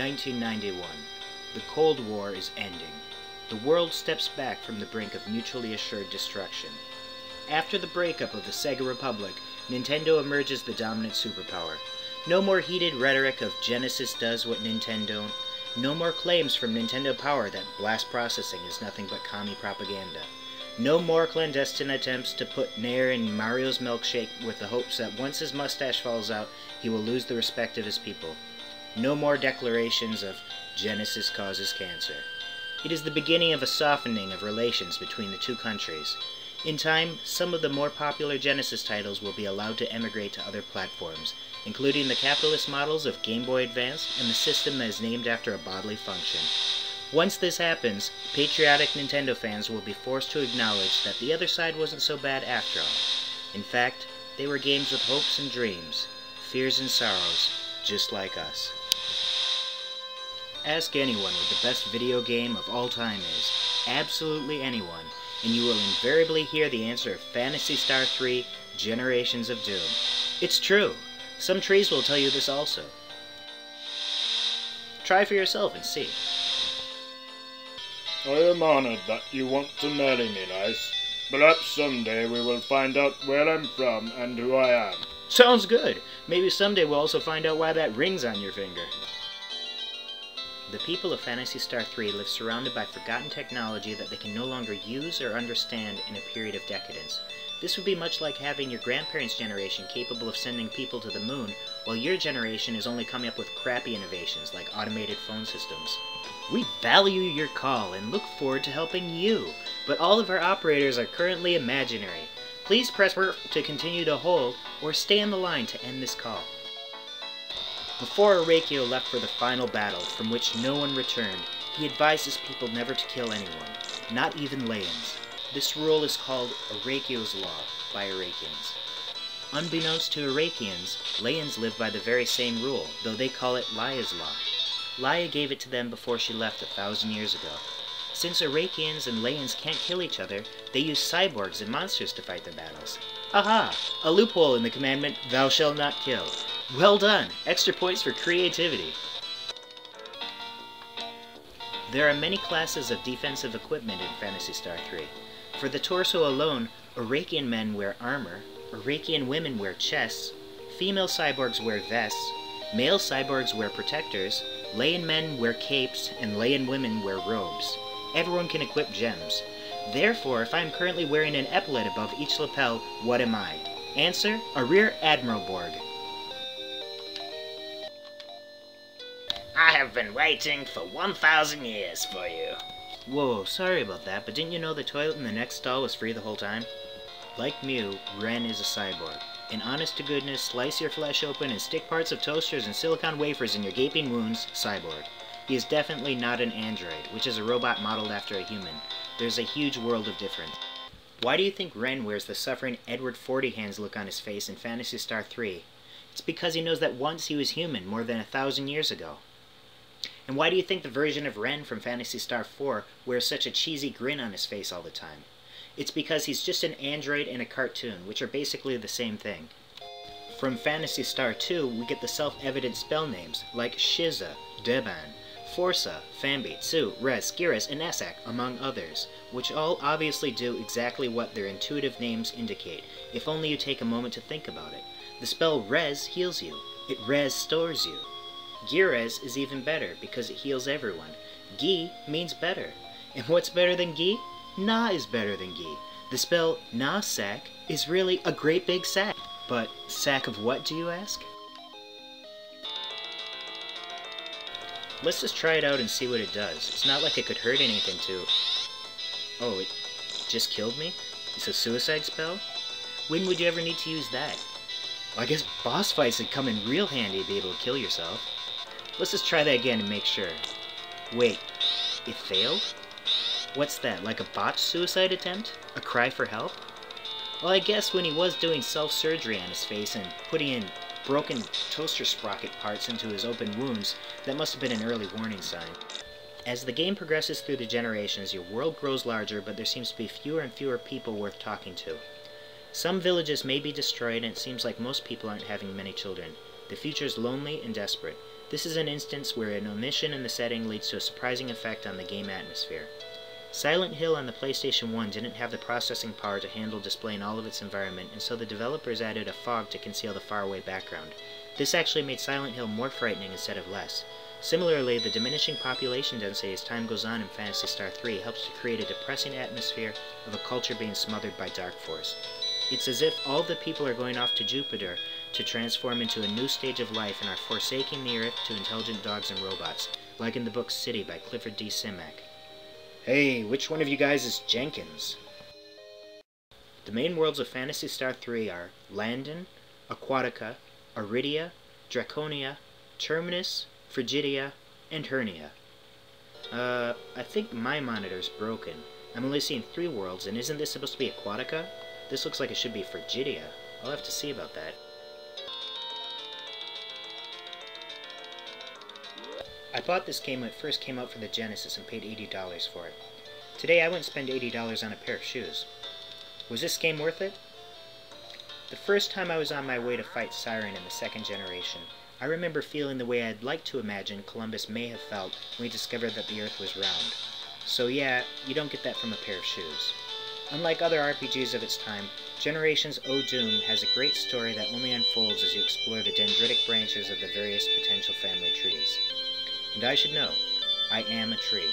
1991. The Cold War is ending. The world steps back from the brink of mutually assured destruction. After the breakup of the Sega Republic, Nintendo emerges the dominant superpower. No more heated rhetoric of Genesis does what Nintendo don't. No more claims from Nintendo Power that blast processing is nothing but commie propaganda. No more clandestine attempts to put Nair in Mario's milkshake with the hopes that once his mustache falls out, he will lose the respect of his people. No more declarations of Genesis causes cancer. It is the beginning of a softening of relations between the two countries. In time, some of the more popular Genesis titles will be allowed to emigrate to other platforms, including the capitalist models of Game Boy Advance and the system that is named after a bodily function. Once this happens, patriotic Nintendo fans will be forced to acknowledge that the other side wasn't so bad after all. In fact, they were games with hopes and dreams, fears and sorrows, just like us. Ask anyone what the best video game of all time is, absolutely anyone, and you will invariably hear the answer of Phantasy Star III, Generations of Doom. It's true. Some trees will tell you this also. Try for yourself and see. I am honored that you want to marry me, Nice. Perhaps someday we will find out where I'm from and who I am. Sounds good. Maybe someday we'll also find out why that ring's on your finger. The people of Phantasy Star III live surrounded by forgotten technology that they can no longer use or understand in a period of decadence. This would be much like having your grandparents' generation capable of sending people to the moon, while your generation is only coming up with crappy innovations like automated phone systems. We value your call and look forward to helping you, but all of our operators are currently imaginary. Please press to continue to hold, or stay on the line to end this call. Before Orakio left for the final battle, from which no one returned, he advised his people never to kill anyone, not even Laians. This rule is called Orakio's Law by Orakians. Unbeknownst to Orakians, Laians live by the very same rule, though they call it Laia's Law. Laia gave it to them before she left 1,000 years ago. Since Orakians and Laians can't kill each other, they use cyborgs and monsters to fight their battles. Aha! A loophole in the commandment, thou shalt not kill. Well done! Extra points for creativity. There are many classes of defensive equipment in Phantasy Star III. For the torso alone, Orakian men wear armor, Orakian women wear chests, female cyborgs wear vests, male cyborgs wear protectors, Laian men wear capes, and Laian women wear robes. Everyone can equip gems. Therefore, if I am currently wearing an epaulet above each lapel, what am I? Answer, a Rear Admiral Borg. I have been waiting for 1,000 years for you. Whoa, sorry about that, but didn't you know the toilet in the next stall was free the whole time? Like Mew, Ren is a cyborg. An honest-to-goodness, slice your flesh open and stick parts of toasters and silicon wafers in your gaping wounds, cyborg. He is definitely not an android, which is a robot modeled after a human. There's a huge world of difference. Why do you think Ren wears the suffering Edward 40 Hands look on his face in Phantasy Star III? It's because he knows that once he was human more than 1,000 years ago. And why do you think the version of Ren from Phantasy Star IV wears such a cheesy grin on his face all the time? It's because he's just an android and a cartoon, which are basically the same thing. From Phantasy Star II, we get the self-evident spell names, like Shiza, Deban, Forza, Fambi, Tsu, Rez, Giras, and Esak, among others, which all obviously do exactly what their intuitive names indicate, if only you take a moment to think about it. The spell Rez heals you. It restores you. Girez is even better, because it heals everyone. Gi means better. And what's better than Gi? Na is better than Gi. The spell Na-Sack is really a great big sack. But sack of what, do you ask? Let's just try it out and see what it does. It's not like it could hurt anything to... Oh, it just killed me? It's a suicide spell? When would you ever need to use that? Well, I guess boss fights would come in real handy to be able to kill yourself. Let's just try that again and make sure. Wait, it failed? What's that, like a botched suicide attempt? A cry for help? Well, I guess when he was doing self-surgery on his face and putting in broken toaster sprocket parts into his open wounds, that must have been an early warning sign. As the game progresses through the generations, your world grows larger, but there seems to be fewer and fewer people worth talking to. Some villages may be destroyed, and it seems like most people aren't having many children. The future is lonely and desperate. This is an instance where an omission in the setting leads to a surprising effect on the game atmosphere. Silent Hill on the PlayStation 1 didn't have the processing power to handle displaying all of its environment, and so the developers added a fog to conceal the faraway background. This actually made Silent Hill more frightening instead of less. Similarly, the diminishing population density as time goes on in Phantasy Star III helps to create a depressing atmosphere of a culture being smothered by dark force. It's as if all the people are going off to Jupiter to transform into a new stage of life and are forsaking the Earth to intelligent dogs and robots, like in the book City by Clifford D. Simak. Hey, which one of you guys is Jenkins? The main worlds of Phantasy Star III are Landon, Aquatica, Aridia, Draconia, Terminus, Frigidia, and Hernia. I think my monitor's broken. I'm only seeing 3 worlds, and isn't this supposed to be Aquatica? This looks like it should be Frigidia. I'll have to see about that. I bought this game when it first came out for the Genesis and paid $80 for it. Today I wouldn't spend $80 on a pair of shoes. Was this game worth it? The first time I was on my way to fight Siren in the 2nd generation, I remember feeling the way I'd like to imagine Columbus may have felt when he discovered that the Earth was round. So yeah, you don't get that from a pair of shoes. Unlike other RPGs of its time, Generations O'Doom has a great story that only unfolds as you explore the dendritic branches of the various potential family trees. And I should know, I am a tree.